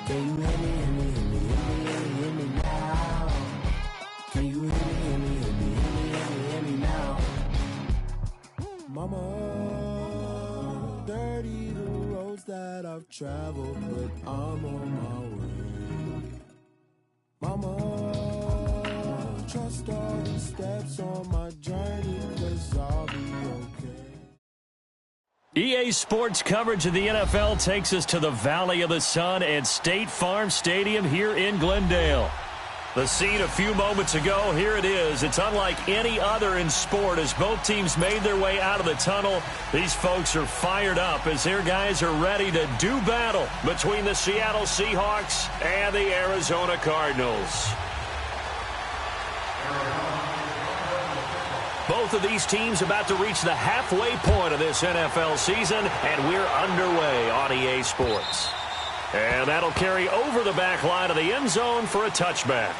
Can you hear me, hear me, hear me, hear me, hear me now? Can you hear me, hear me, hear me, hear me, hear me now? Mama, dirty the roads that I've traveled, but I'm on my way. Mama, trust all the steps on my journey, 'cause I'll be okay. EA Sports coverage of the NFL takes us to the Valley of the Sun and State Farm Stadium here in Glendale. The scene a few moments ago, here it is. It's unlike any other in sport as both teams made their way out of the tunnel. These folks are fired up as their guys are ready to do battle between the Seattle Seahawks and the Arizona Cardinals. Both of these teams about to reach the halfway point of this NFL season, and we're underway on EA Sports. And that'll carry over the back line of the end zone for a touchback.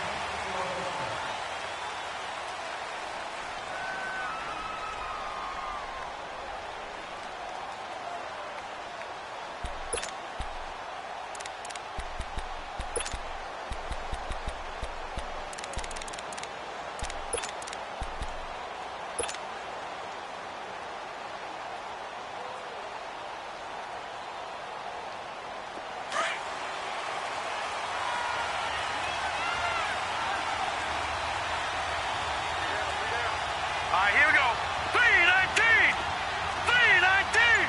Here we go. 319! 319!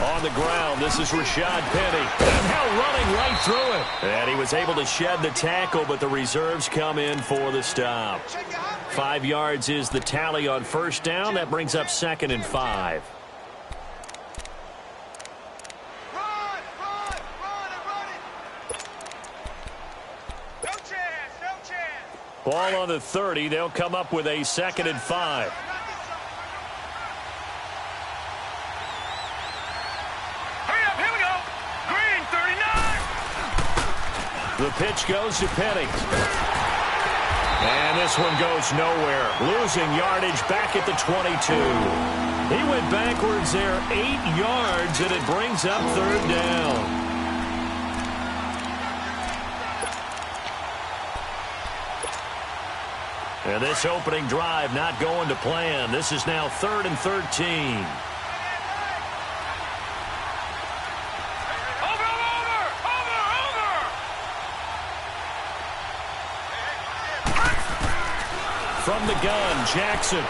On the ground, this is Rashad Penny. And now running right through it. And he was able to shed the tackle, but the reserves come in for the stop. 5 yards is the tally on first down. That brings up 2nd and 5. Ball on the 30. They'll come up with a 2nd and 5. Hurry up, here we go. Green, 39. The pitch goes to Penny. And this one goes nowhere. Losing yardage back at the 22. He went backwards there 8 yards, and it brings up 3rd down. And this opening drive not going to plan. This is now 3rd and 13. From the gun, Jackson.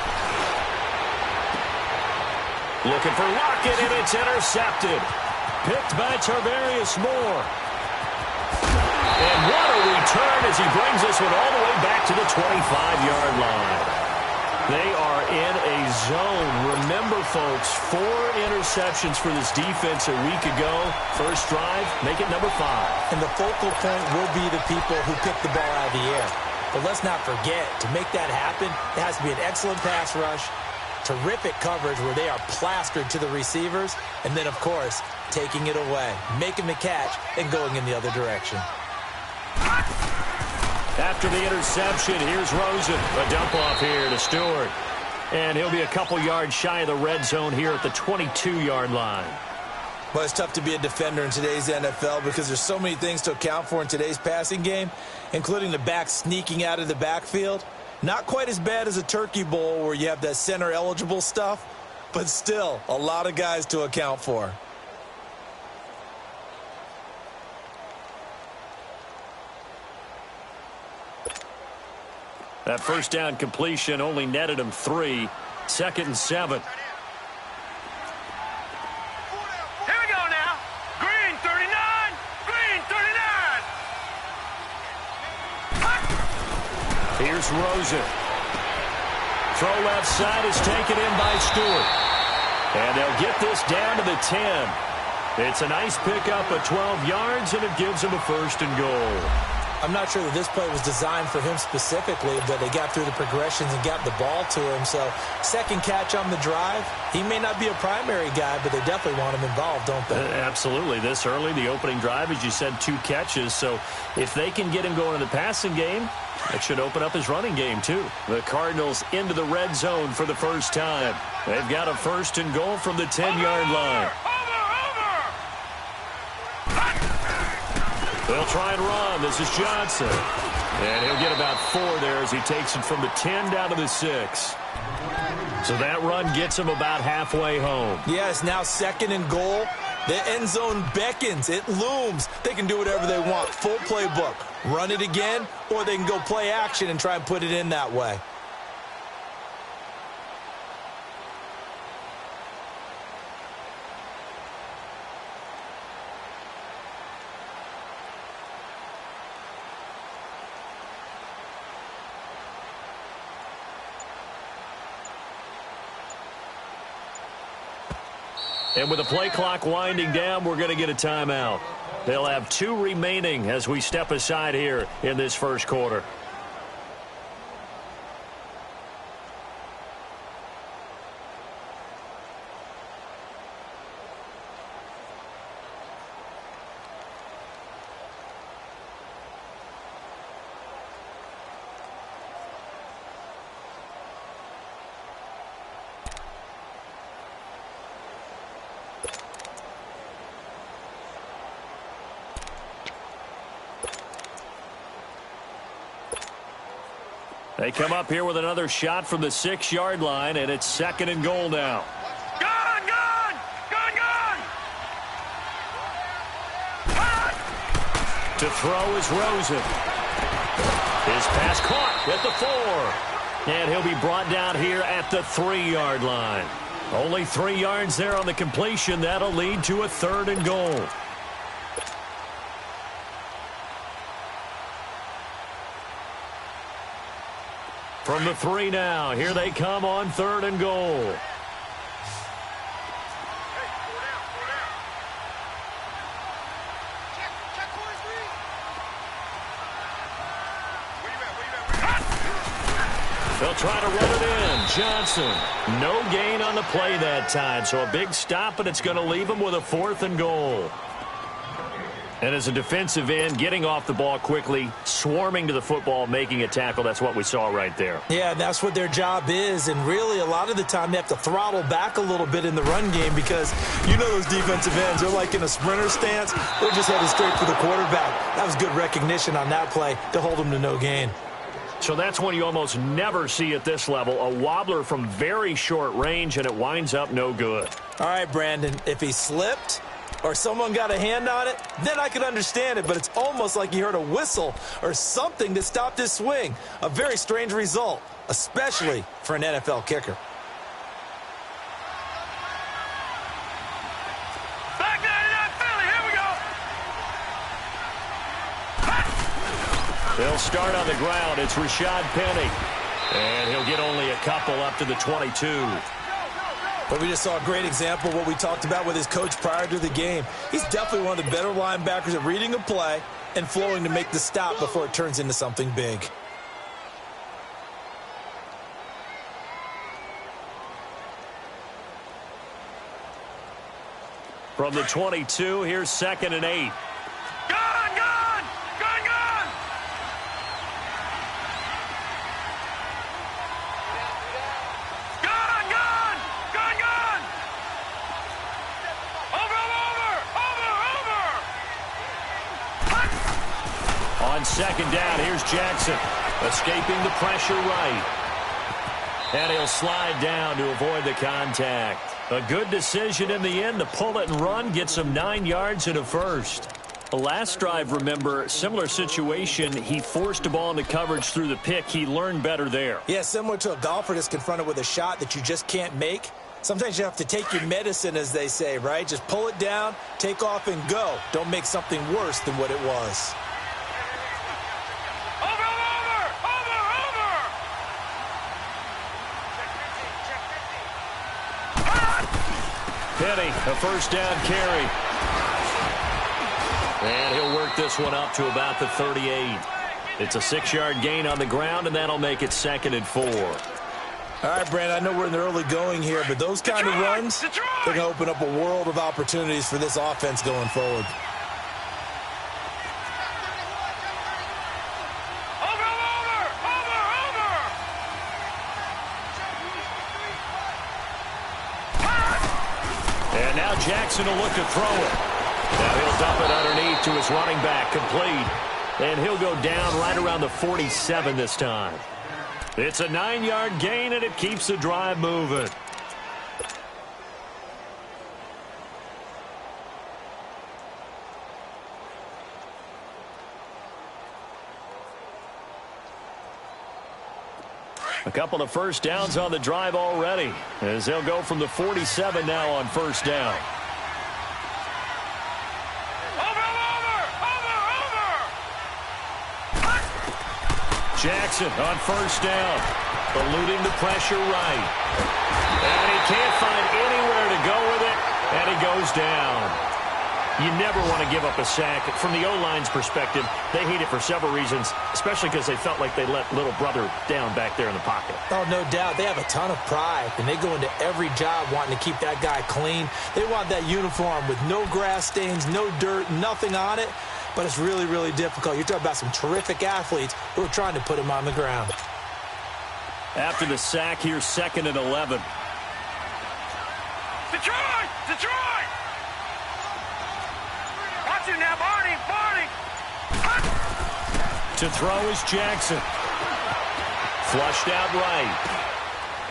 Looking for Lockett, and it's intercepted. Picked by Tarvarius Moore. And what a return as he brings this one all the way back to the 25-yard line. They are in a zone. Remember, folks, 4 interceptions for this defense a week ago. First drive, make it number 5. And the focal point will be the people who pick the ball out of the air. But let's not forget, to make that happen, it has to be an excellent pass rush, terrific coverage where they are plastered to the receivers, and then, of course, taking it away, making the catch, and going in the other direction. After the interception, here's Rosen. A dump off here to Stewart. And he'll be a couple yards shy of the red zone here at the 22-yard line. Well, it's tough to be a defender in today's NFL because there's so many things to account for in today's passing game, including the back sneaking out of the backfield. Not quite as bad as a turkey bowl where you have that center-eligible stuff, but still a lot of guys to account for. That first down completion only netted him 3. 2nd and 7. Here we go now. Green, 39. Green, 39. Here's Rosen. Throw left side is taken in by Stewart. And they'll get this down to the 10. It's a nice pickup of 12 yards, and it gives them a 1st and goal. I'm not sure that this play was designed for him specifically, but they got through the progressions and got the ball to him. So second catch on the drive. He may not be a primary guy, but they definitely want him involved, don't they? Absolutely. This early, the opening drive, as you said, 2 catches. So if they can get him going in the passing game, that should open up his running game, too. The Cardinals into the red zone for the first time. They've got a 1st and goal from the 10-yard line. They'll try and run. This is Johnson. And he'll get about 4 there as he takes it from the 10 down to the 6. So that run gets him about halfway home. Yeah, it's now 2nd and goal. The end zone beckons. It looms. They can do whatever they want. Full playbook. Run it again, or they can go play action and try and put it in that way. And with the play clock winding down, we're going to get a timeout. They'll have 2 remaining as we step aside here in this first quarter. They come up here with another shot from the 6-yard line, and it's 2nd and goal now. Gun! To throw is Rosen. His pass caught at the 4. And he'll be brought down here at the 3-yard line. Only 3 yards there on the completion. That'll lead to a 3rd and goal. From the 3 now, here they come on 3rd and goal. They'll try to run it in. Johnson, no gain on the play that time, so a big stop, and it's going to leave him with a 4th and goal. And as a defensive end, getting off the ball quickly, swarming to the football, making a tackle, that's what we saw right there. Yeah, that's what their job is, and really a lot of the time they have to throttle back a little bit in the run game because you know those defensive ends, they're like in a sprinter stance. They're just headed straight for the quarterback. That was good recognition on that play to hold them to no gain. So that's one you almost never see at this level, a wobbler from very short range, and it winds up no good. All right, Brandon, if he slipped or someone got a hand on it, then I could understand it, but it's almost like he heard a whistle or something that stopped his swing. A very strange result, especially for an NFL kicker. Back 99 Philly, here we go. They'll start on the ground. It's Rashad Penny. And he'll get only a couple up to the 22. But we just saw a great example of what we talked about with his coach prior to the game. He's definitely one of the better linebackers at reading a play and flowing to make the stop before it turns into something big. From the 22, here's 2nd and 8. On 2nd down, here's Jackson, escaping the pressure right. And he'll slide down to avoid the contact. A good decision in the end to pull it and run, gets him 9 yards and a 1st. The last drive, remember, similar situation. He forced a ball into coverage through the pick. He learned better there. Yeah, similar to a golfer that's confronted with a shot that you just can't make. Sometimes you have to take your medicine, as they say, right? Just pull it down, take off, and go. Don't make something worse than what it was. Penny, a 1st down carry. And he'll work this one up to about the 38. It's a 6-yard gain on the ground, and that'll make it 2nd and 4. All right, Brandon, I know we're in the early going here, but those kind of runs, they're going to open up a world of opportunities for this offense going forward. And now Jackson will look to throw it. Now he'll dump it underneath to his running back, complete. And he'll go down right around the 47 this time. It's a 9-yard gain, and it keeps the drive moving. A couple of first downs on the drive already, as they'll go from the 47 now on first down. Jackson on first down, eluding the pressure right. And he can't find anywhere to go with it, and he goes down. You never want to give up a sack. From the O-line's perspective, they hate it for several reasons, especially because they felt like they let little brother down back there in the pocket. Oh, no doubt. They have a ton of pride, and they go into every job wanting to keep that guy clean. They want that uniform with no grass stains, no dirt, nothing on it. But it's really, really difficult. You're talking about some terrific athletes who are trying to put him on the ground. After the sack, here's 2nd and 11. Detroit! Detroit! Watch it now, Barney! Barney! To throw is Jackson. Flushed out right.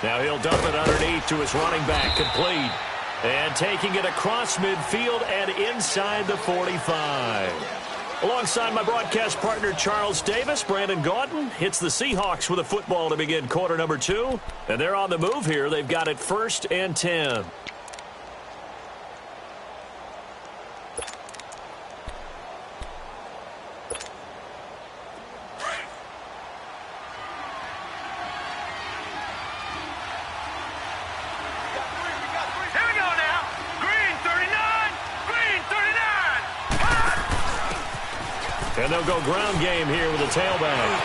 Now he'll dump it underneath to his running back, complete. And taking it across midfield and inside the 45. Alongside my broadcast partner, Charles Davis, Brandon Gaudin hits the Seahawks with a football to begin quarter number 2. And they're on the move here. They've got it 1st and 10. And they'll go ground game here with a tailback.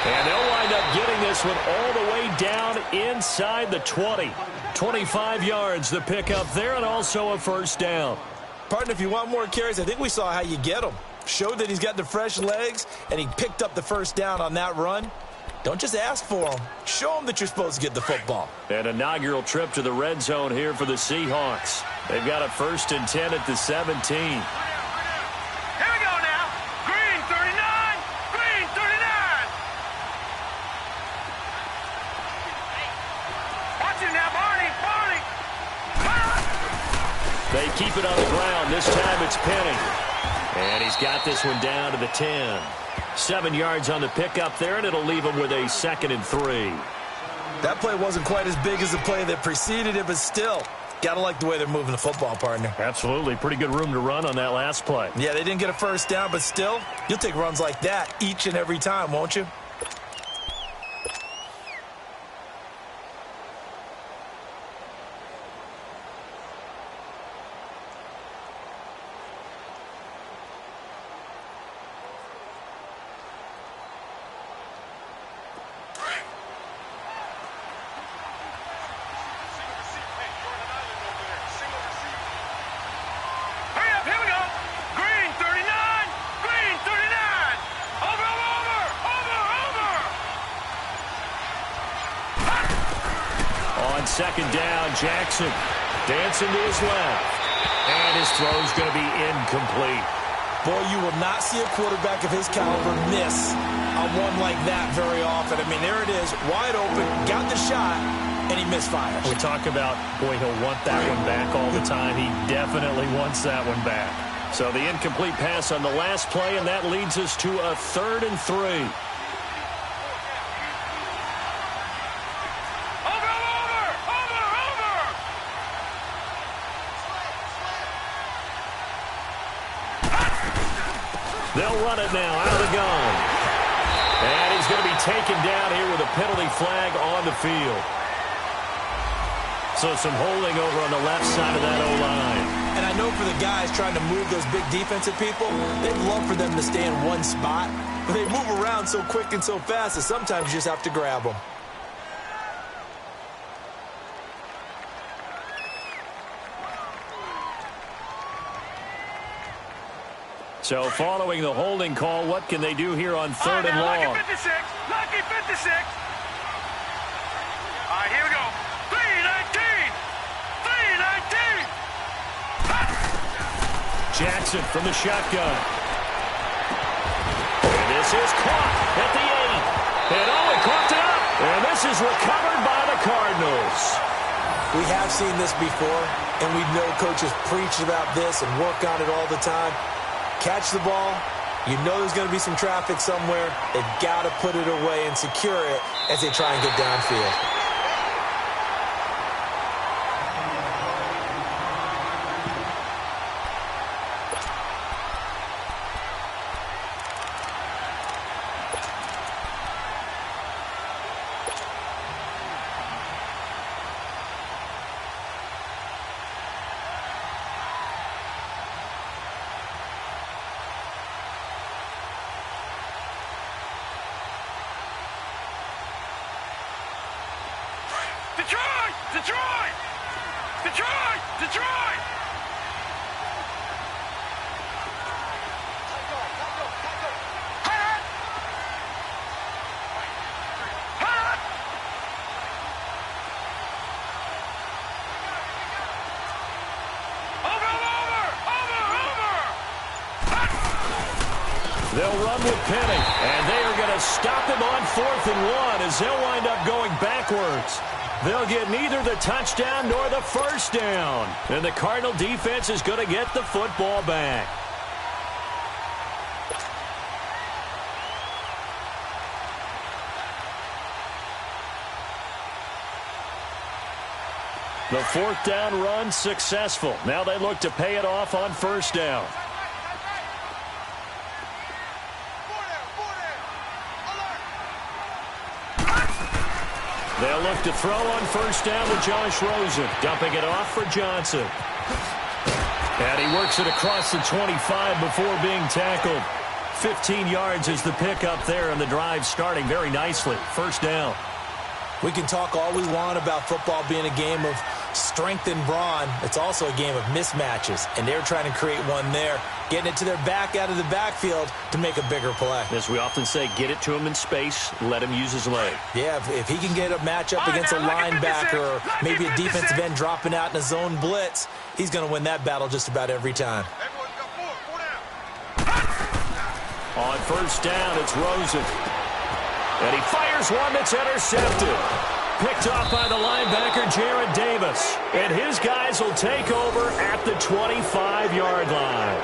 And they'll wind up getting this one all the way down inside the 20. 25 yards, the pickup there, and also a first down. Partner, if you want more carries, I think we saw how you get him. Showed that he's got the fresh legs, and he picked up the first down on that run. Don't just ask for him. Show him that you're supposed to get the football. An inaugural trip to the red zone here for the Seahawks. They've got a 1st and 10 at the 17. They keep it on the ground. This time it's Penny. And he's got this one down to the 10. 7 yards on the pickup there, and it'll leave him with a 2nd and 3. That play wasn't quite as big as the play that preceded it, but still, got to like the way they're moving the football, partner. Absolutely. Pretty good room to run on that last play. Yeah, they didn't get a first down, but still, you'll take runs like that each and every time, won't you? Second down, Jackson dancing to his left. And his throw's going to be incomplete. Boy, you will not see a quarterback of his caliber miss a one like that very often. I mean, there it is, wide open, got the shot, and he misfires. We talk about, boy, he'll want that one back all the time. He definitely wants that one back. So the incomplete pass on the last play, and that leads us to a 3rd and 3. They'll run it now out of the gun. And he's going to be taken down here with a penalty flag on the field. So some holding over on the left side of that O-line. And I I know for the guys trying to move those big defensive people, they'd love for them to stay in one spot, but they move around so quick and so fast that sometimes you just have to grab them. So following the holding call, what can they do here on third and long? Lucky 56. Lucky 56. All right, here we go. 319. 319. Jackson from the shotgun. And this is caught at the 8. And oh, it coughed it up. And this is recovered by the Cardinals. We have seen this before, and we know coaches preach about this and work on it all the time. Catch the ball. You know there's going to be some traffic somewhere. They've got to put it away and secure it as they try and get downfield. Detroit! Detroit! Detroit! Detroit! They'll run with Penny, and they are going to stop him on 4th and 1 as they'll wind up going backwards. They'll get neither the touchdown nor the first down. And the Cardinal defense is going to get the football back. The 4th down run successful. Now they look to pay it off on first down. They'll look to throw on first down with Josh Rosen. Dumping it off for Johnson. And he works it across the 25 before being tackled. 15 yards is the pickup there, and the drive starting very nicely. First down. We can talk all we want about football being a game of strength and brawn. It's also a game of mismatches, and they're trying to create one there, getting it to their back out of the backfield to make a bigger play. As we often say, get it to him in space, let him use his leg. Yeah, if he can get a matchup against a linebacker or maybe a defensive end dropping out in a zone blitz, he's going to win that battle just about every time. On first down, it's Rosen. And he fires one that's intercepted. Picked off by the linebacker, Jarrad Davis. And his guys will take over at the 25-yard line.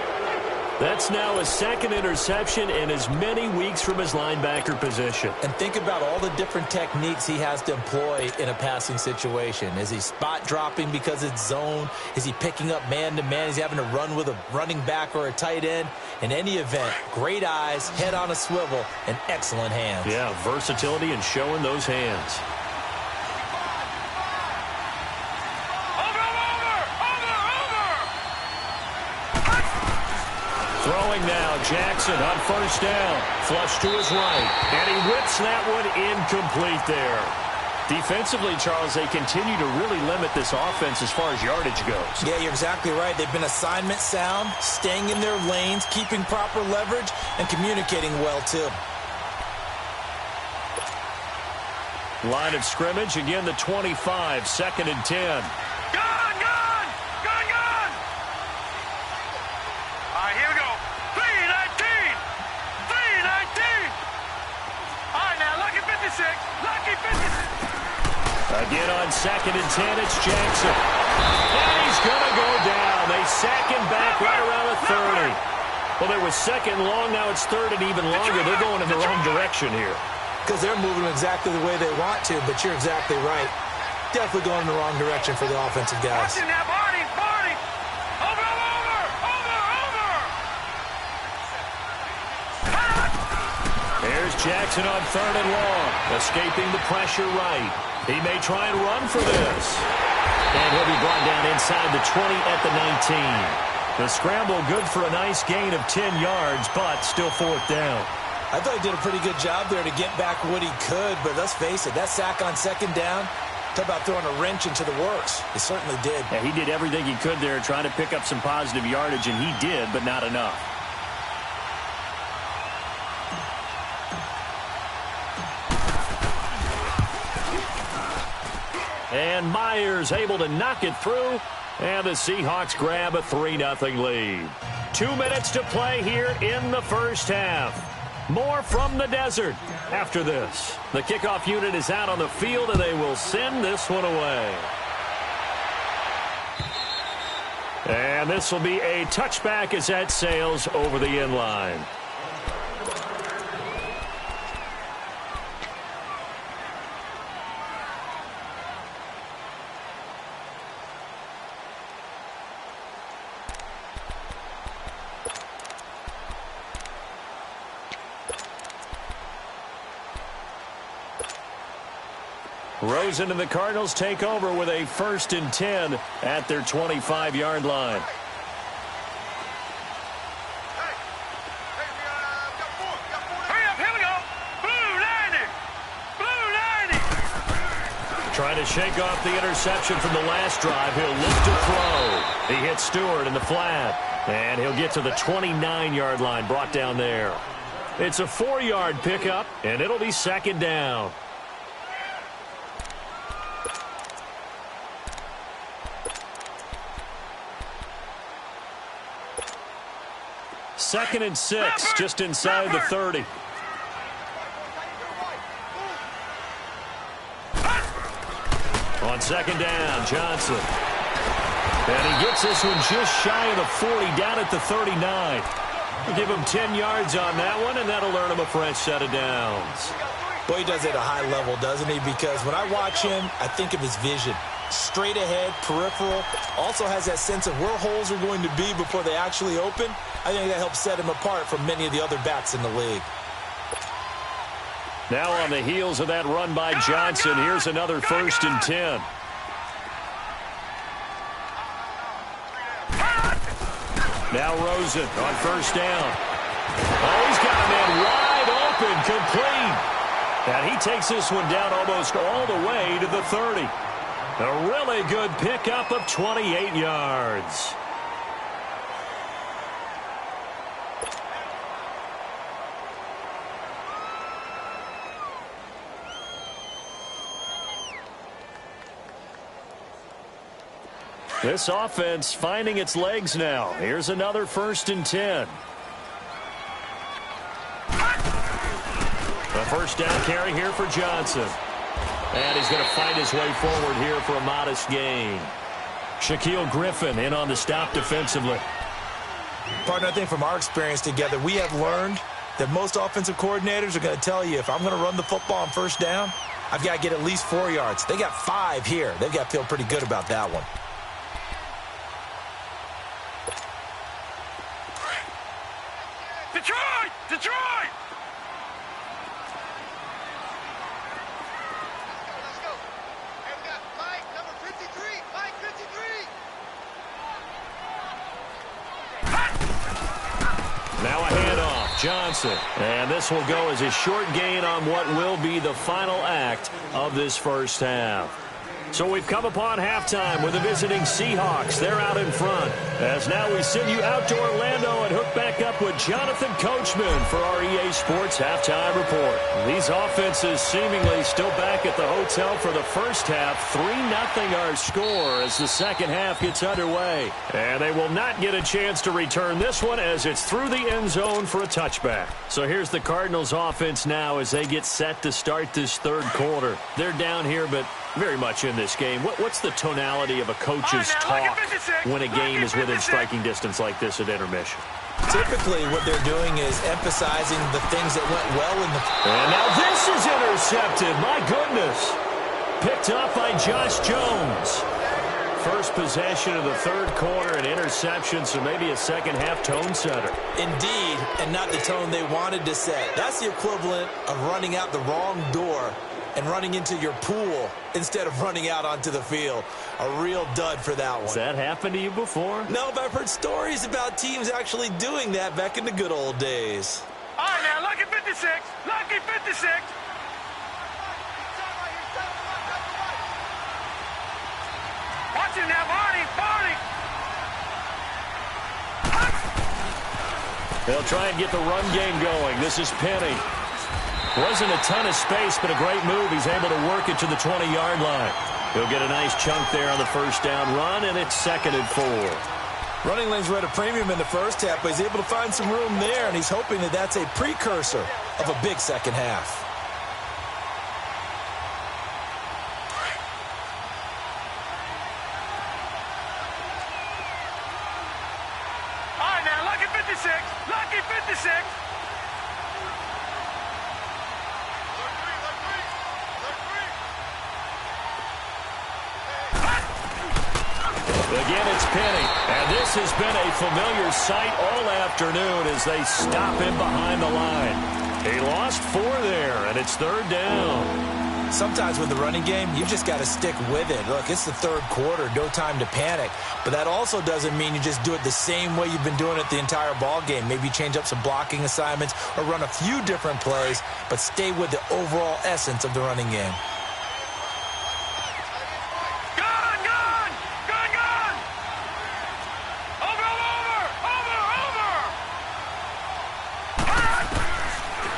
That's now his second interception in as many weeks from his linebacker position. And think about all the different techniques he has to employ in a passing situation. Is he spot dropping because it's zone? Is he picking up man-to-man? Is he having to run with a running back or a tight end? In any event, great eyes, head on a swivel, and excellent hands. Yeah, versatility and showing those hands. Throwing now, Jackson on first down. Flush to his right. And he whips that one incomplete there. Defensively, Charles, they continue to really limit this offense as far as yardage goes. Yeah, you're exactly right. They've been assignment sound, staying in their lanes, keeping proper leverage, and communicating well, too. Line of scrimmage, again the 25, 2nd and 10. Again on 2nd and 10, it's Jackson. And he's going to go down. They sack him back right around the 30. Well, there was 2nd and long, now it's 3rd and even longer. They're going in the wrong direction here. Because they're moving exactly the way they want to, but you're exactly right. Definitely going in the wrong direction for the offensive guys. There's Jackson on 3rd and long, escaping the pressure right. He may try and run for this. And he'll be brought down inside the 20 at the 19. The scramble good for a nice gain of 10 yards, but still fourth down. I thought he did a pretty good job there to get back what he could, but let's face it, that sack on second down, talk about throwing a wrench into the works. He certainly did. Yeah, he did everything he could there trying to pick up some positive yardage, and he did, but not enough. And Myers able to knock it through, and the Seahawks grab a 3-0 lead. 2 minutes to play here in the first half. More from the desert after this. The kickoff unit is out on the field, and they will send this one away. And this will be a touchback as that sails over the end line. Rosen and the Cardinals take over with a 1st and 10 at their 25-yard line. Hurry up, here we go. Blue 90. Blue 90. Trying to shake off the interception from the last drive. He'll look to throw. He hits Stewart in the flat. And he'll get to the 29-yard line, brought down there. It's a 4-yard pickup, and it'll be 2nd down. Second and 6, just inside the 30. On 2nd down, Johnson. And he gets this one just shy of the 40, down at the 39. We'll give him 10 yards on that one, and that'll earn him a fresh set of downs. Boy, he does it at a high level, doesn't he? Because when I watch him, I think of his vision. Straight ahead, peripheral, also has that sense of where holes are going to be before they actually open. I think that helps set him apart from many of the other backs in the league. Now on the heels of that run by Johnson, here's another 1st and 10. Now Rosen on 1st down. Oh, he's got a man wide open, complete. And he takes this one down almost all the way to the 30. A really good pickup of 28 yards. This offense finding its legs now. Here's another 1st and 10. A 1st down carry here for Johnson. And he's going to fight his way forward here for a modest gain. Shaquille Griffin in on the stop defensively. Partner, I think from our experience together, we have learned that most offensive coordinators are going to tell you, if I'm going to run the football on 1st down, I've got to get at least 4 yards. They got 5 here. They've got to feel pretty good about that one. Detroit! Detroit! Let's go. Hey, we got Mike, number 53. Mike, 53. Now a handoff. Johnson. And this will go as a short gain on what will be the final act of this first half. So we've come upon halftime with the visiting Seahawks. They're out in front. As now we send you out to Orlando and hook back up with Jonathan Coachman for our EA Sports Halftime Report. These offenses seemingly still back at the hotel for the first half. 3-0 our score as the second half gets underway. And they will not get a chance to return this one as it's through the end zone for a touchback. So here's the Cardinals offense now as they get set to start this third quarter. They're down here, but very much in this game. What's the tonality of a coach's talk when a game is within striking distance like this at intermission? Typically, what they're doing is emphasizing the things that went well in the... And now this is intercepted. My goodness. Picked up by Josh Jones. First possession of the third quarter, an interception, so maybe a second-half tone setter. Indeed, and not the tone they wanted to set. That's the equivalent of running out the wrong door and running into your pool instead of running out onto the field. A real dud for that one. Has that happened to you before? No, but I've heard stories about teams actually doing that back in the good old days. All right, now, lucky 56. Lucky 56. Watch him now, Barney. Barney. They'll try and get the run game going. This is Penny. Wasn't a ton of space, but a great move. He's able to work it to the 20-yard line. He'll get a nice chunk there on the first down run, and it's 2nd and 4. Running lanes were at a premium in the first half, but he's able to find some room there, and he's hoping that that's a precursor of a big second half. All right, now, lucky 56. Lucky 56. Again, it's Penny. And this has been a familiar sight all afternoon as they stop him behind the line. He lost 4 there, and it's 3rd down. Sometimes with the running game, you've just got to stick with it. Look, it's the 3rd quarter, no time to panic. But that also doesn't mean you just do it the same way you've been doing it the entire ball game. Maybe change up some blocking assignments or run a few different plays, but stay with the overall essence of the running game.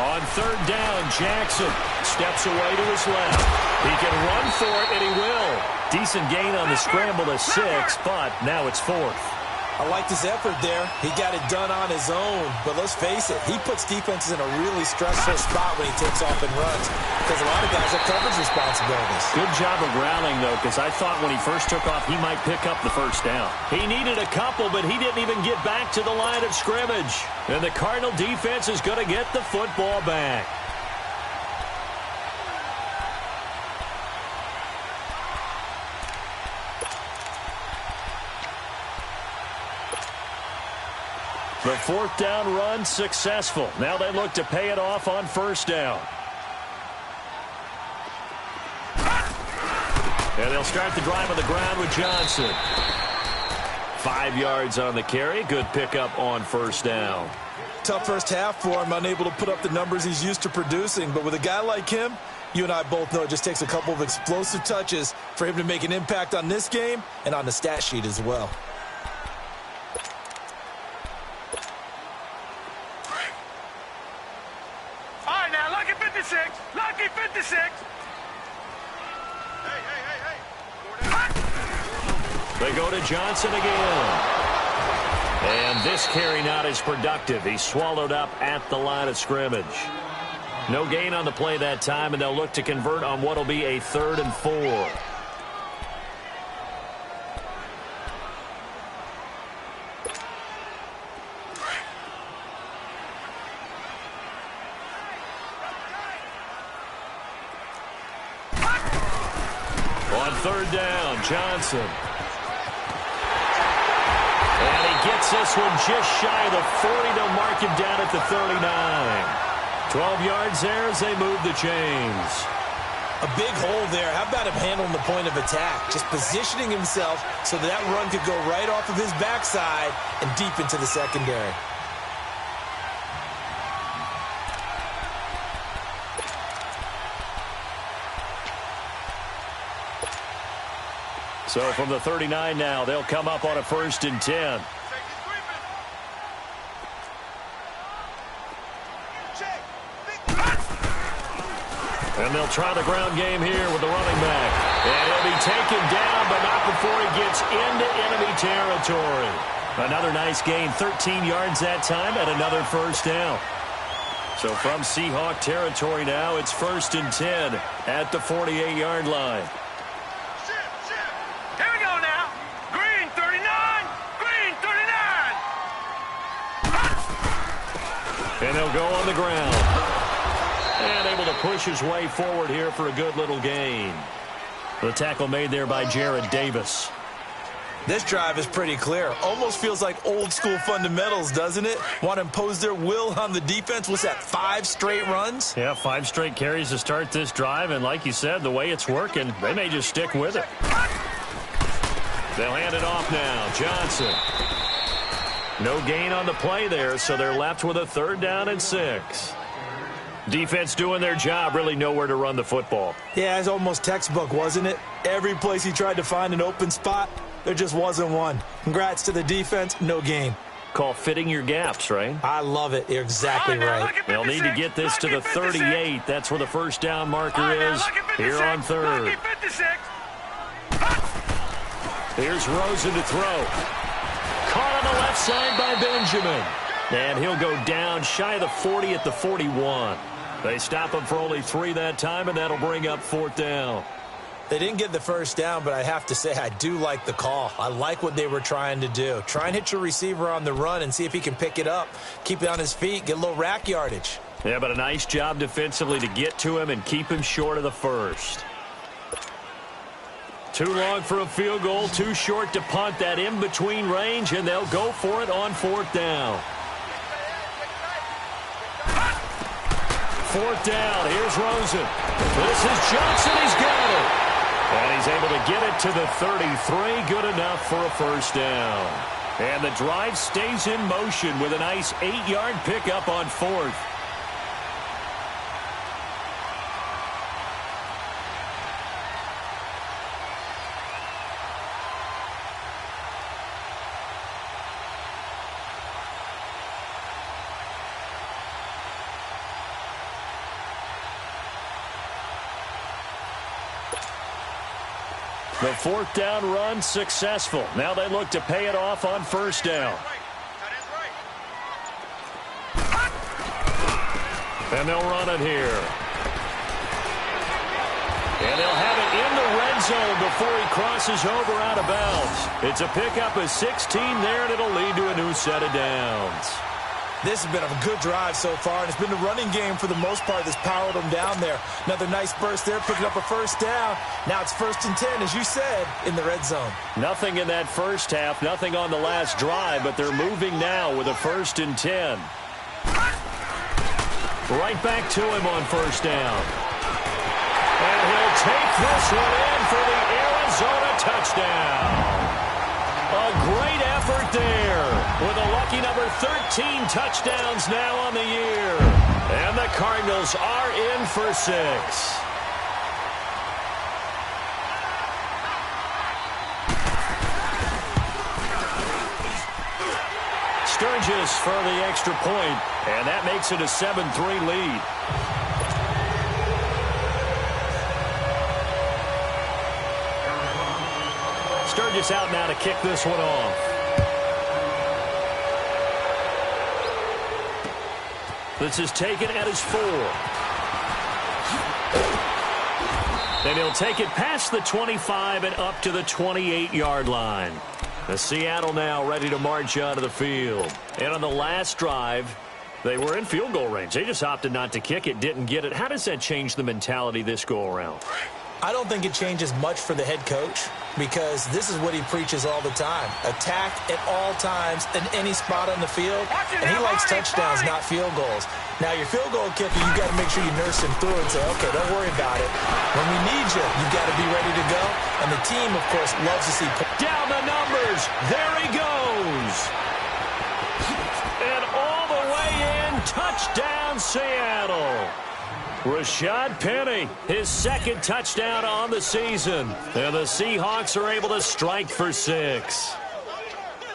On 3rd down, Jackson steps away to his left. He can run for it, and he will. Decent gain on the scramble to 6, but now it's 4th. I liked his effort there. He got it done on his own. But let's face it, he puts defenses in a really stressful spot when he takes off and runs because a lot of guys have coverage responsibilities. Good job of rallying, though, because I thought when he first took off, he might pick up the first down. He needed a couple, but he didn't even get back to the line of scrimmage. And the Cardinal defense is going to get the football back. The 4th down run successful. Now they look to pay it off on 1st down. And they'll start the drive on the ground with Johnson. 5 yards on the carry. Good pickup on 1st down. Tough first half for him, unable to put up the numbers he's used to producing. But with a guy like him, you and I both know it just takes a couple of explosive touches for him to make an impact on this game and on the stat sheet as well. Lucky 56. They go to Johnson again. And this carry not as productive. He's swallowed up at the line of scrimmage. No gain on the play that time, and they'll look to convert on what will be a 3rd and 4. On 3rd down, Johnson. And he gets this one just shy of the 40. They'll mark him down at the 39. 12 yards there as they move the chains. A big hole there. How about him handling the point of attack? Just positioning himself so that run could go right off of his backside and deep into the secondary. So from the 39 now, they'll come up on a 1st and 10. And they'll try the ground game here with the running back. And he'll be taken down, but not before he gets into enemy territory. Another nice gain, 13 yards that time, and another 1st down. So from Seahawk territory now, it's 1st and 10 at the 48-yard line. Here we go now. Green 39. Green 39. And they'll go on the ground. And able to push his way forward here for a good little gain. The tackle made there by Jared Davis. This drive is pretty clear. Almost feels like old school fundamentals, doesn't it? Want to impose their will on the defense. What's that, 5 straight runs? Yeah, 5 straight carries to start this drive, and like you said, the way it's working, they may just stick with it. They'll hand it off now. Johnson. No gain on the play there, so they're left with a 3rd down and 6. Defense doing their job, really nowhere to run the football. Yeah, it's almost textbook, wasn't it? Every place he tried to find an open spot, there just wasn't one. Congrats to the defense, no gain. Call fitting your gaps, right? I love it. You're exactly right. They'll need to get this to the 38. That's where the first down marker is here on 3rd. Here's Rosen to throw. Caught on the left side by Benjamin. And he'll go down shy of the 40 at the 41. They stop him for only 3 that time, and that'll bring up 4th down. They didn't get the first down, but I have to say I do like the call. I like what they were trying to do. Try and hit your receiver on the run and see if he can pick it up. Keep it on his feet, get a little rack yardage. Yeah, but a nice job defensively to get to him and keep him short of the first. Too long for a field goal, too short to punt. That in-between range, and they'll go for it on 4th down. 4th down. Here's Rosen. This is Johnson. He's got it. And he's able to get it to the 33. Good enough for a first down. And the drive stays in motion with a nice 8-yard pickup on 4th. The 4th down run successful. Now they look to pay it off on 1st down. And they'll run it here. And they'll have it in the red zone before he crosses over out of bounds. It's a pickup of 16 there, and it'll lead to a new set of downs. This has been a good drive so far, and it's been the running game for the most part that's powered them down there. Another nice burst there, picking up a first down. Now it's 1st and 10, as you said, in the red zone. Nothing in that first half, nothing on the last drive, but they're moving now with a 1st and 10. Right back to him on 1st down. And he'll take this one in for the Arizona touchdown. A great effort there with a lucky number 13 touchdowns now on the year. And the Cardinals are in for 6. Sturgis for the extra point, and that makes it a 7-3 lead. Sturgis out now to kick this one off. This is taken at his 4. And he'll take it past the 25 and up to the 28-yard line. The Seattle now ready to march onto the field. And on the last drive, they were in field goal range. They just opted not to kick it, didn't get it. How does that change the mentality this go-around? I don't think it changes much for the head coach because this is what he preaches all the time. Attack at all times in any spot on the field, and he likes touchdowns, not field goals. Now, your field goal kicker, you got to make sure you nurse him through and say, okay, don't worry about it. When we need you, you got to be ready to go. And the team, of course, loves to see down the numbers. There he goes. And all the way in, touchdown Seattle. Rashad Penny, his 2nd touchdown on the season. And the Seahawks are able to strike for 6.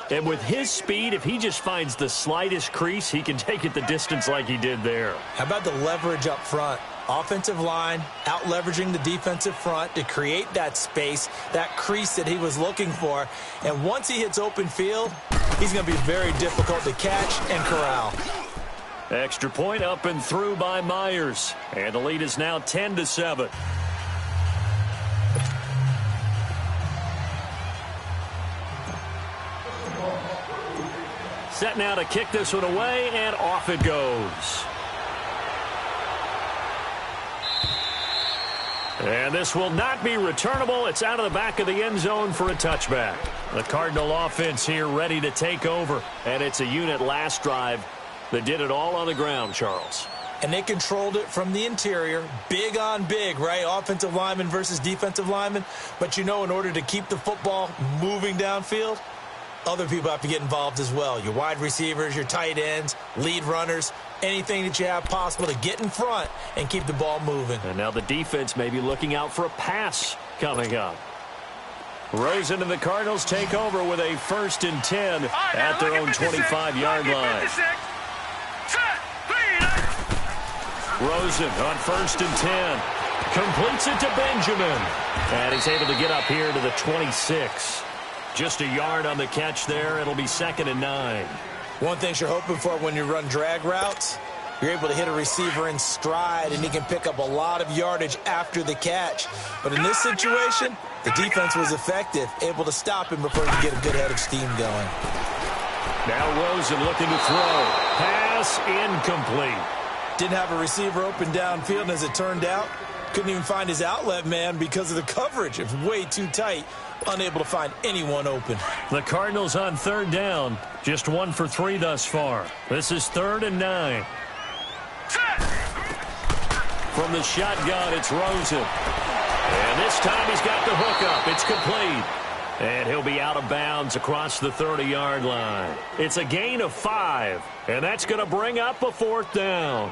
And with his speed, if he just finds the slightest crease, he can take it the distance like he did there. How about the leverage up front? Offensive line out leveraging the defensive front to create that space, that crease that he was looking for. And once he hits open field, he's going to be very difficult to catch and corral. Extra point up and through by Myers. And the lead is now 10-7. Set now to kick this one away, and off it goes. And this will not be returnable. It's out of the back of the end zone for a touchback. The Cardinal offense here ready to take over. And it's a unit last drive that did it all on the ground, Charles. And they controlled it from the interior. Big on big, right? Offensive lineman versus defensive lineman. But, in order to keep the football moving downfield, other people have to get involved as well. Your wide receivers, your tight ends, lead runners, anything that you have possible to get in front and keep the ball moving. And now the defense may be looking out for a pass coming up. Rosen and the Cardinals take over with a 1st and 10 at their own 25-yard line. Rosen on 1st and 10. Completes it to Benjamin. And he's able to get up here to the 26. Just a yard on the catch there. It'll be 2nd and 9. One thing you're hoping for when you run drag routes, you're able to hit a receiver in stride, and he can pick up a lot of yardage after the catch. But in this situation, the defense was effective, able to stop him before he could get a good head of steam going. Now Rosen looking to throw. Pass incomplete. Didn't have a receiver open downfield, and as it turned out, couldn't even find his outlet man because of the coverage. It was way too tight, unable to find anyone open. The Cardinals on 3rd down, just 1 for 3 thus far. This is 3rd and 9. From the shotgun, it's Rosen. And this time he's got the hook up. It's complete. And he'll be out of bounds across the 30-yard line. It's a gain of 5, and that's going to bring up a 4th down.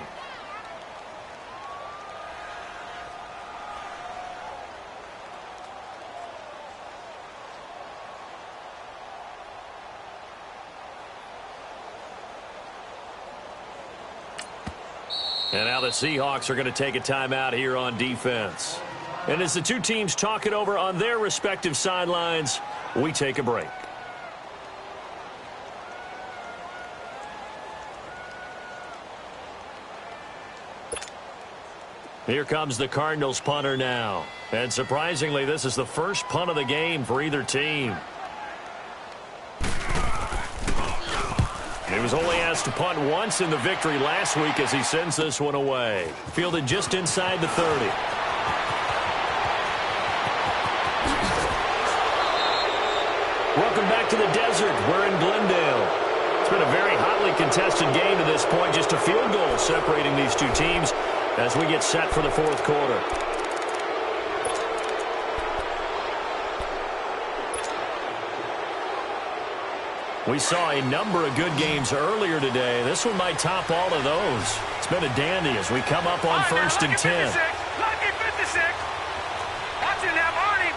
And now the Seahawks are going to take a timeout here on defense. And as the two teams talk it over on their respective sidelines, we take a break. Here comes the Cardinals punter now. And surprisingly, this is the first punt of the game for either team. He was only asked to punt once in the victory last week as he sends this one away. Fielded just inside the 30. Welcome back to the desert. We're in Glendale. It's been a very hotly contested game to this point. Just a field goal separating these two teams as we get set for the 4th quarter. We saw a number of good games earlier today. This one might top all of those. It's been a dandy as we come up on 1st and 10. Lucky 56. Watch it now, Barney.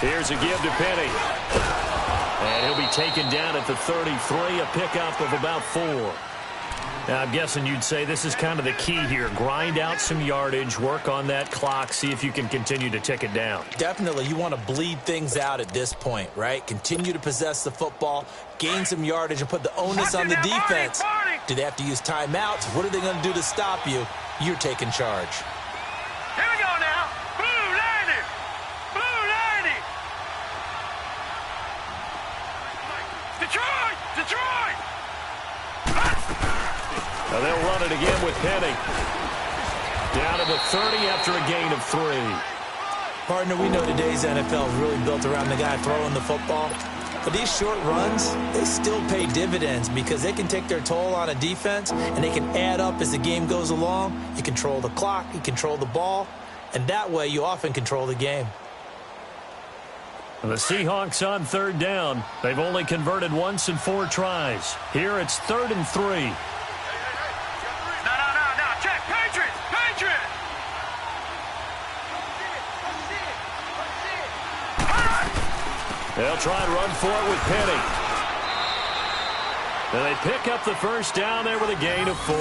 Here's a give to Penny. And he'll be taken down at the 33, a pickup of about 4. Now, I'm guessing you'd say this is kind of the key here. Grind out some yardage, work on that clock, see if you can continue to tick it down. Definitely, you want to bleed things out at this point, right? Continue to possess the football, gain some yardage, and put the onus on the defense. Do they have to use timeouts? What are they going to do to stop you? You're taking charge. Here we go now. Blue 90. Blue 90. Detroit. Now they'll run it again with Penny. Down to the 30 after a gain of 3. Partner, we know today's NFL is really built around the guy throwing the football. But these short runs, they still pay dividends because they can take their toll on a defense, and they can add up as the game goes along. You control the clock, you control the ball, and that way you often control the game. The Seahawks on 3rd down. They've only converted once in 4 tries. Here it's 3rd and 3. No. Check. Patriot. They'll try and run for it with Penny. And they pick up the 1st down there with a gain of 4.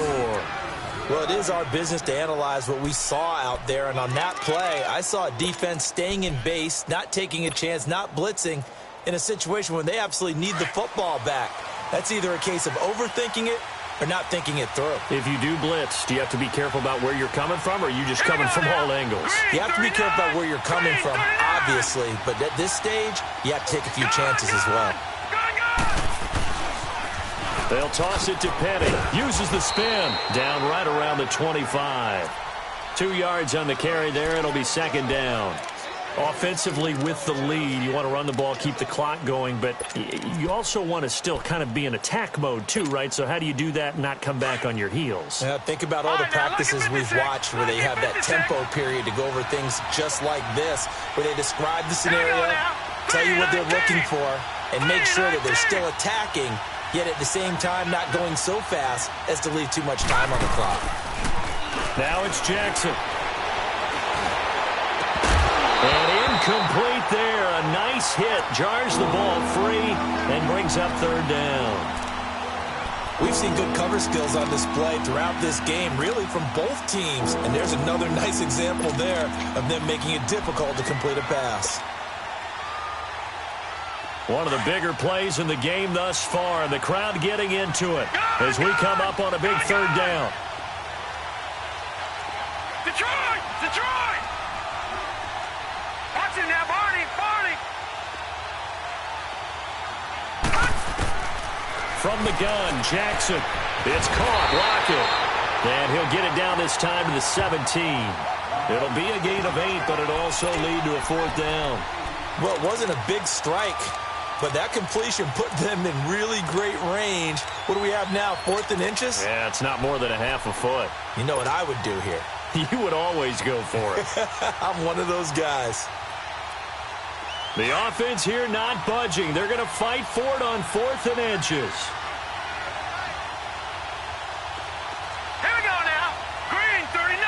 Well, it is our business to analyze what we saw out there, and on that play, I saw a defense staying in base, not taking a chance, not blitzing, in a situation where they absolutely need the football back. That's either a case of overthinking it or not thinking it through. If you do blitz, do you have to be careful about where you're coming from, or are you just coming from all angles? You have to be careful about where you're coming from, obviously, but at this stage, you have to take a few chances as well. They'll toss it to Petty. Uses the spin. Down right around the 25. 2 yards on the carry there. It'll be second down. Offensively with the lead, you want to run the ball, keep the clock going, but you also want to still kind of be in attack mode too, right? So how do you do that and not come back on your heels? Yeah, think about all the practices we've watched where they have that tempo period to go over things just like this, where they describe the scenario, tell you what they're looking for, and make sure that they're still attacking, yet at the same time not going so fast as to leave too much time on the clock. Now it's Jackson. And incomplete there. A nice hit. Jars the ball free and brings up third down. We've seen good cover skills on display throughout this game, really from both teams. And there's another nice example there of them making it difficult to complete a pass. One of the bigger plays in the game thus far, and the crowd getting into it as we come up on a big third down. Detroit! Detroit! Watch him now, Barney! Barney! From the gun, Jackson. It's caught. Lockett. And he'll get it down this time to the 17. It'll be a gain of 8, but it'll also lead to a fourth down. Well, it wasn't a big strike, but that completion put them in really great range. What do we have now, 4th and inches? Yeah, it's not more than a half a foot. You know what I would do here? You would always go for it. I'm one of those guys. The offense here not budging. They're going to fight for it on 4th and inches. Here we go now. Green 39.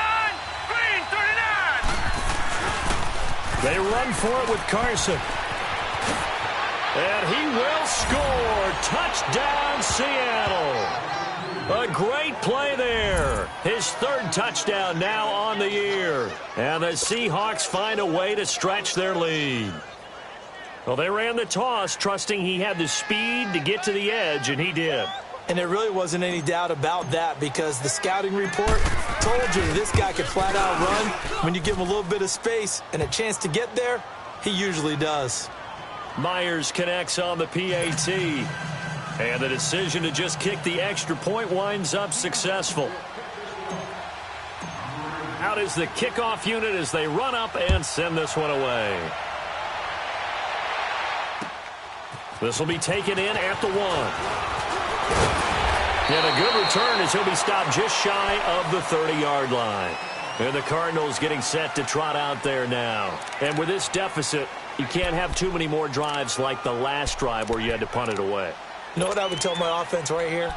Green 39. They run for it with Carson. And he will score. Touchdown, Seattle. A great play there. His 3rd touchdown now on the year. And the Seahawks find a way to stretch their lead. Well, they ran the toss, trusting he had the speed to get to the edge, and he did. And there really wasn't any doubt about that because the scouting report told you this guy could flat out run. When you give him a little bit of space and a chance to get there, he usually does. Myers connects on the PAT. And the decision to just kick the extra point winds up successful. Out is the kickoff unit as they run up and send this one away. This will be taken in at the 1. And a good return as he'll be stopped just shy of the 30-yard line. And the Cardinals getting set to trot out there now. And with this deficit, you can't have too many more drives like the last drive where you had to punt it away. You know what I would tell my offense right here?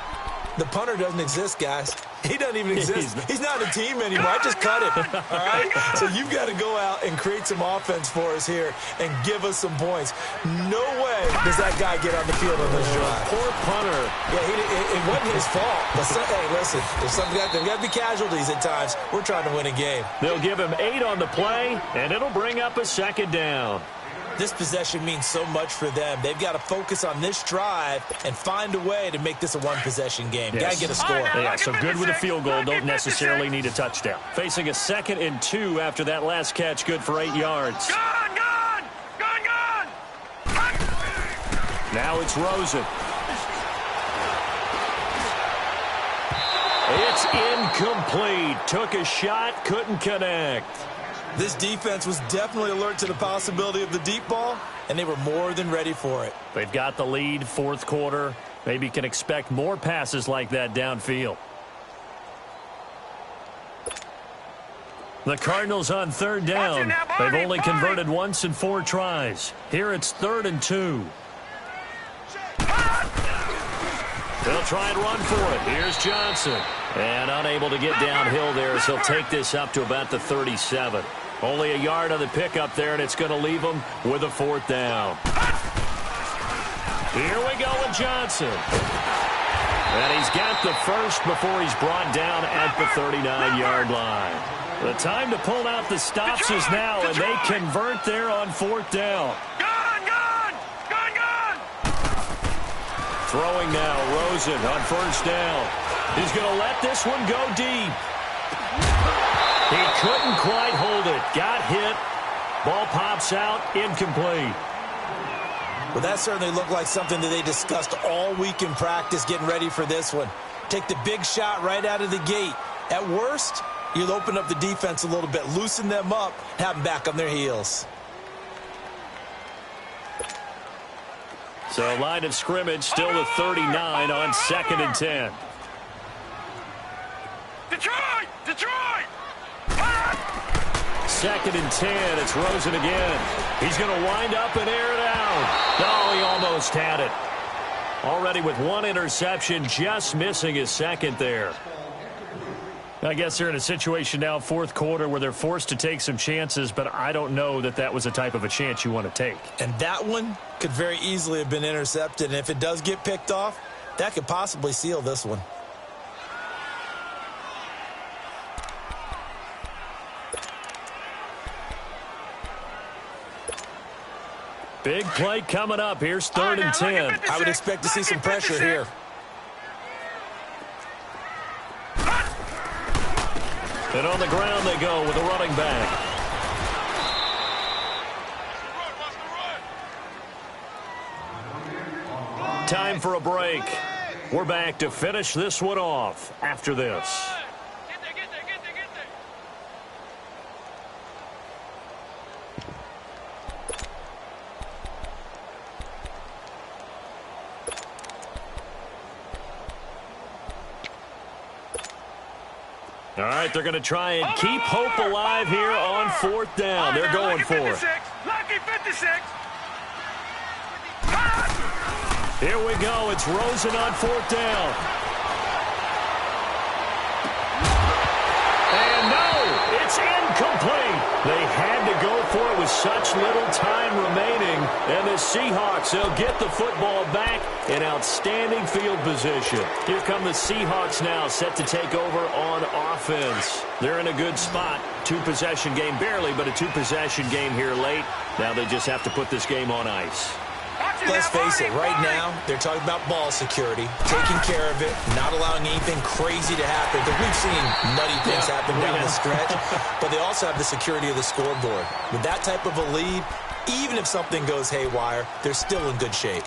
The punter doesn't exist, guys. He doesn't even exist. He's not a team anymore. I just cut him, all right? So you've got to go out and create some offense for us here and give us some points. No way does that guy get on the field on this drive. Poor punter. Yeah, it wasn't his fault. But hey, listen, there's got to be casualties at times. We're trying to win a game. They'll give him 8 on the play, and it'll bring up a second down. This possession means so much for them. They've got to focus on this drive and find a way to make this a one-possession game. Yes. Got to get a score. Yeah, so good with a field goal. Don't necessarily need a touchdown. Facing a 2nd and 2 after that last catch, good for 8 yards. Gone, gone, gone, gone. Now it's Rosen. It's incomplete. Took a shot, couldn't connect. This defense was definitely alert to the possibility of the deep ball, and they were more than ready for it. They've got the lead, 4th quarter. Maybe can expect more passes like that downfield. The Cardinals on 3rd down. They've only converted once in 4 tries. Here it's 3rd and 2. They'll try and run for it. Here's Johnson. And unable to get downhill there as he'll take this up to about the 37. Only a yard on the pickup there, and it's going to leave him with a 4th down. Here we go with Johnson. And he's got the first before he's brought down at the 39-yard line. The time to pull out the stops is now, and they convert there on 4th down. Gone, gone, gone, gone. Throwing now, Rosen on 1st down. He's going to let this one go deep. He couldn't quite hold it. Got hit. Ball pops out. Incomplete. Well, that certainly looked like something that they discussed all week in practice getting ready for this one. Take the big shot right out of the gate. At worst, you'll open up the defense a little bit, loosen them up, have them back on their heels. So line of scrimmage still the 39 on 2nd and 10. Detroit! Detroit! 2nd and 10. It's Rosen again. He's going to wind up and air it out. No, he almost had it. Already with one interception, just missing his second there. I guess they're in a situation now, fourth quarter, where they're forced to take some chances, but I don't know that that was the type of a chance you want to take. And that one could very easily have been intercepted, and if it does get picked off, that could possibly seal this one. Big play coming up. Here's 3rd and 10. I would expect to see some pressure here. And on the ground they go with a running back. Time for a break. We're back to finish this one off after this. All right, they're going to try and keep hope alive here on 4th down. They're going for it. Lucky 56. Here we go. It's Rosen on 4th down. And no, it's incomplete. They had to go for it with such little time remaining. And the Seahawks, they'll get the football back in outstanding field position. Here come the Seahawks now, set to take over on offense. They're in a good spot. 2-possession game, barely, but a 2-possession game here late. Now they just have to put this game on ice. Let's face it, right now, they're talking about ball security, taking care of it, not allowing anything crazy to happen, because we've seen nutty things happen down the stretch, but they also have the security of the scoreboard. With that type of a lead, even if something goes haywire, they're still in good shape.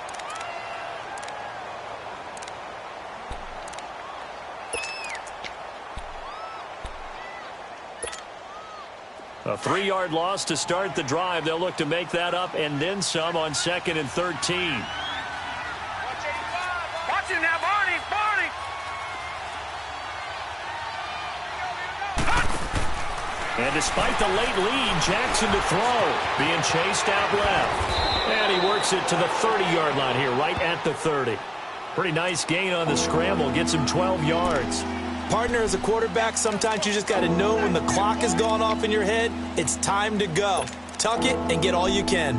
A 3-yard loss to start the drive. They'll look to make that up and then some on 2nd and 13. Watch it now, Barney. Barney. And despite the late lead, Jackson to throw. Being chased out left. And he works it to the 30-yard line here, right at the 30. Pretty nice gain on the scramble. Gets him 12 yards. Partner, as a quarterback, sometimes you just got to know when the clock has gone off in your head, it's time to go. Tuck it and get all you can.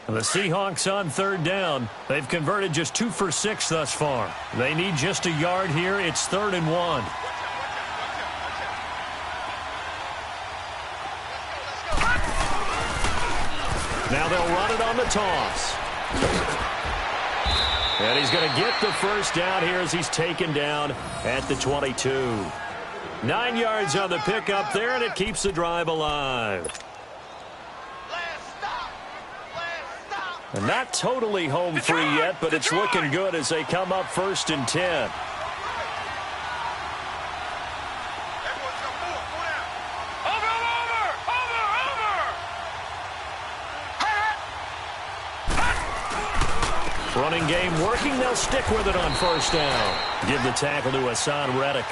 The Seahawks on 3rd down. They've converted just 2 for 6 thus far. They need just a yard here. It's 3rd and 1. Now they'll run it on the toss. And he's going to get the first down here as he's taken down at the 22. 9 yards on the pickup there, and it keeps the drive alive. And not totally home free yet, but it's looking good as they come up 1st and 10. Running game working. They'll stick with it on 1st down. Give the tackle to Hassan Reddick.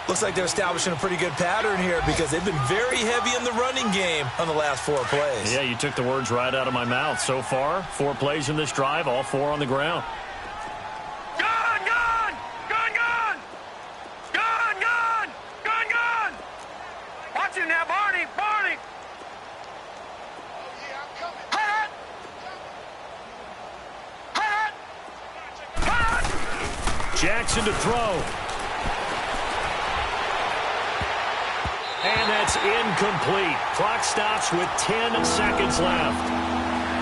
Looks like they're establishing a pretty good pattern here because they've been very heavy in the running game on the last 4 plays. Yeah, you took the words right out of my mouth. So far, 4 plays in this drive, all 4 on the ground. Gun, gun! Gun, gun! Gun, gun! Gun, gun! Watch it now, Barney! Barney! Jackson to throw. And that's incomplete. Clock stops with 10 seconds left.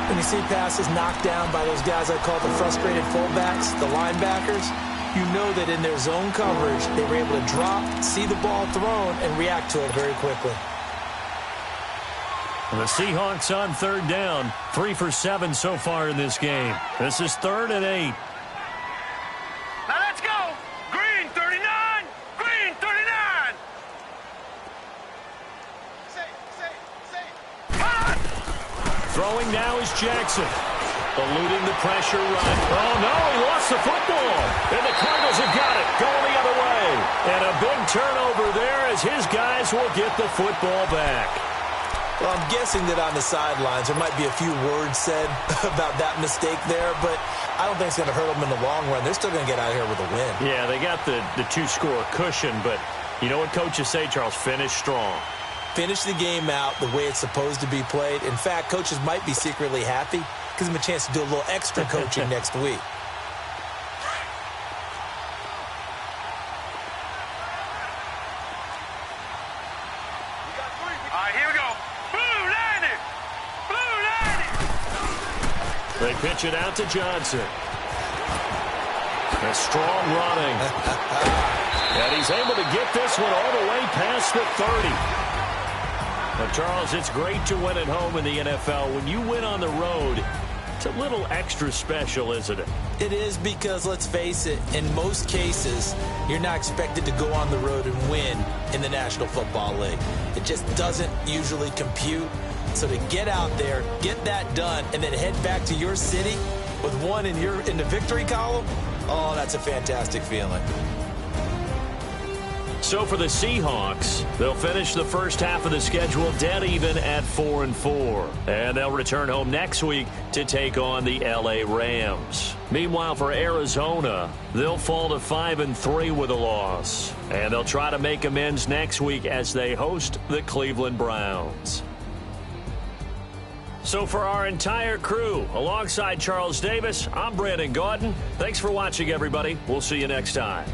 When you see passes knocked down by those guys I call the frustrated fullbacks, the linebackers, you know that in their zone coverage, they were able to drop, see the ball thrown, and react to it very quickly. And the Seahawks on third down, 3 for 7 so far in this game. This is 3rd and 8. Now let's go. Green 39. Green 39. Hot. Throwing now is Jackson. Eluding the pressure run. Oh, no, he lost the football. And the Cardinals have got it, going the other way. And a big turnover there as his guys will get the football back. Well, I'm guessing that on the sidelines there might be a few words said about that mistake there, but I don't think it's going to hurt them in the long run. They're still going to get out of here with a win. Yeah, they got the 2-score cushion, but you know what coaches say, Charles? Finish strong. Finish the game out the way it's supposed to be played. In fact, coaches might be secretly happy. Gives them a chance to do a little extra coaching next week. All right, here we go. Blue 90. Blue 90. They pitch it out to Johnson. A strong running. And he's able to get this one all the way past the 30. But, Charles, it's great to win at home in the NFL. When you win on the road, it's a little extra special, isn't it? It is because, let's face it, in most cases, you're not expected to go on the road and win in the National Football League. It just doesn't usually compute. So to get out there, get that done, and then head back to your city with one in the victory column, oh, that's a fantastic feeling. So for the Seahawks, they'll finish the first half of the schedule dead even at 4-4. And they'll return home next week to take on the L.A. Rams. Meanwhile, for Arizona, they'll fall to 5-3 with a loss. And they'll try to make amends next week as they host the Cleveland Browns. So for our entire crew, alongside Charles Davis, I'm Brandon Gaudin. Thanks for watching, everybody. We'll see you next time.